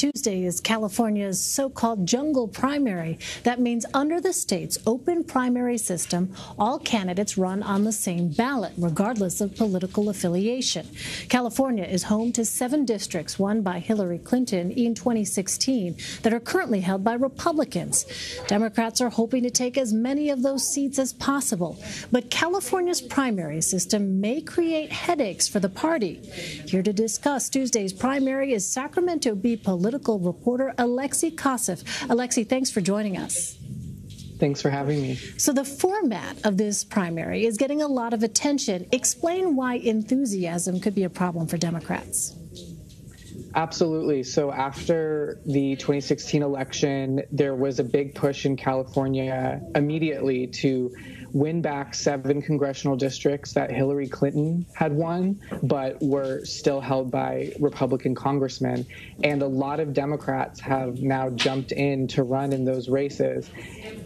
Tuesday is California's so-called jungle primary. That means under the state's open primary system, all candidates run on the same ballot, regardless of political affiliation. California is home to 7 districts won by Hillary Clinton in 2016 that are currently held by Republicans. Democrats are hoping to take as many of those seats as possible. But California's primary system may create headaches for the party. Here to discuss Tuesday's primary is Sacramento Bee political reporter Alexei Koseff. Alexei, thanks for joining us. Thanks for having me. So the format of this primary is getting a lot of attention. Explain why enthusiasm could be a problem for Democrats. Absolutely. So after the 2016 election, there was a big push in California immediately to win back 7 congressional districts that Hillary Clinton had won, but were still held by Republican congressmen. And a lot of Democrats have now jumped in to run in those races.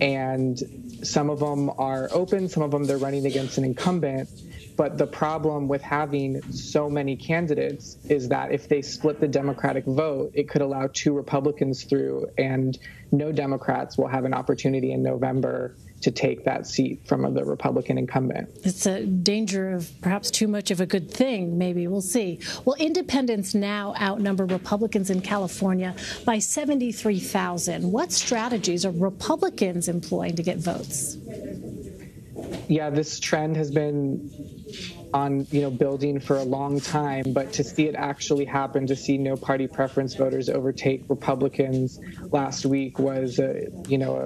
And some of them are open, some of them they're running against an incumbent. But the problem with having so many candidates is that if they split the Democratic vote, it could allow 2 Republicans through, and no Democrats will have an opportunity in November to take that seat from the Republican incumbent. It's a danger of perhaps too much of a good thing, maybe. We'll see. Well, independents now outnumber Republicans in California by 73,000. What strategies are Republicans employing to get votes? Yeah, this trend has been on, building for a long time, but to see it actually happen, to see no party preference voters overtake Republicans last week was a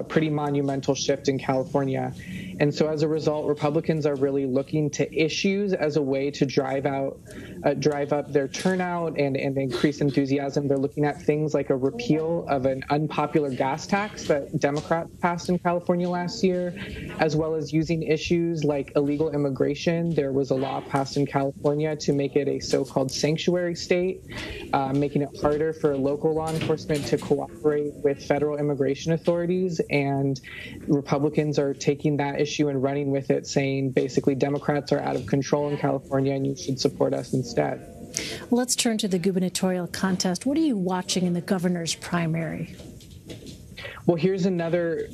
pretty monumental shift in California. And so as a result, Republicans are really looking to issues as a way to drive up their turnout and increase enthusiasm. They're looking at things like a repeal of an unpopular gas tax that Democrats passed in California last year, as well as using issues like illegal immigration. There was a law passed in California to make it a so-called sanctuary state, making it harder for local law enforcement to cooperate with federal immigration authorities. And Republicans are taking that issue and running with it, saying basically Democrats are out of control in California and you should support us instead. Let's turn to the gubernatorial contest. What are you watching in the governor's primary? Well, here's another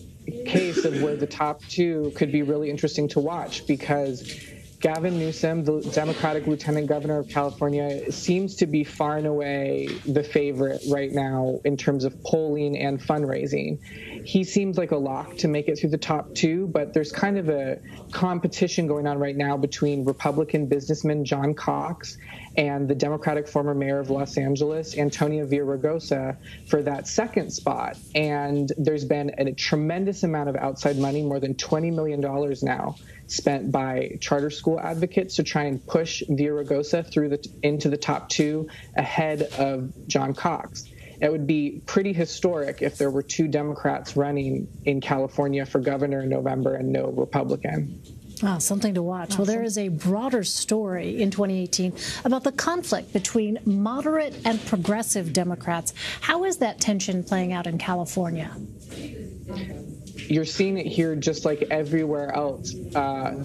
case of where the top 2 could be really interesting to watch, because Gavin Newsom, the Democratic Lieutenant Governor of California, seems to be far and away the favorite right now in terms of polling and fundraising. He seems like a lock to make it through the top 2, but there's kind of a competition going on right now between Republican businessman John Cox and the Democratic former mayor of Los Angeles, Antonia Villaraigosa, for that second spot. And there's been a tremendous amount of outside money, more than $20 million now, spent by charter school advocates to try and push Villaraigosa into the top 2 ahead of John Cox. It would be pretty historic if there were 2 Democrats running in California for governor in November and no Republican. Ah, something to watch. Well, there is a broader story in 2018 about the conflict between moderate and progressive Democrats. How is that tension playing out in California? You're seeing it here just like everywhere else,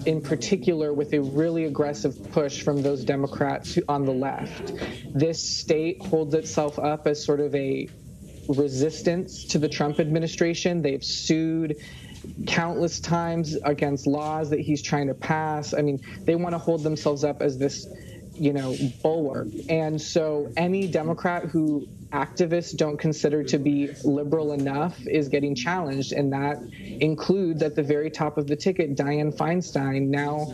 in particular with a really aggressive push from those Democrats on the left. This state holds itself up as sort of a resistance to the Trump administration. They've sued countless times against laws that he's trying to pass. I mean, they want to hold themselves up as this, bulwark. And so any Democrat who activists don't consider to be liberal enough is getting challenged. And that includes at the very top of the ticket, Dianne Feinstein, now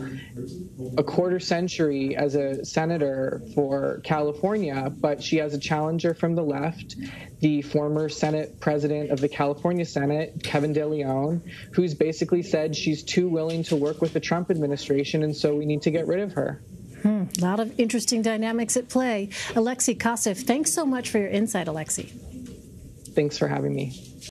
a quarter century as a senator for California, but she has a challenger from the left, the former Senate president of the California Senate, Kevin De Leon, who's basically said she's too willing to work with the Trump administration, and so we need to get rid of her. A lot of interesting dynamics at play. Alexei Koseff, thanks so much for your insight, Alexei. Thanks for having me.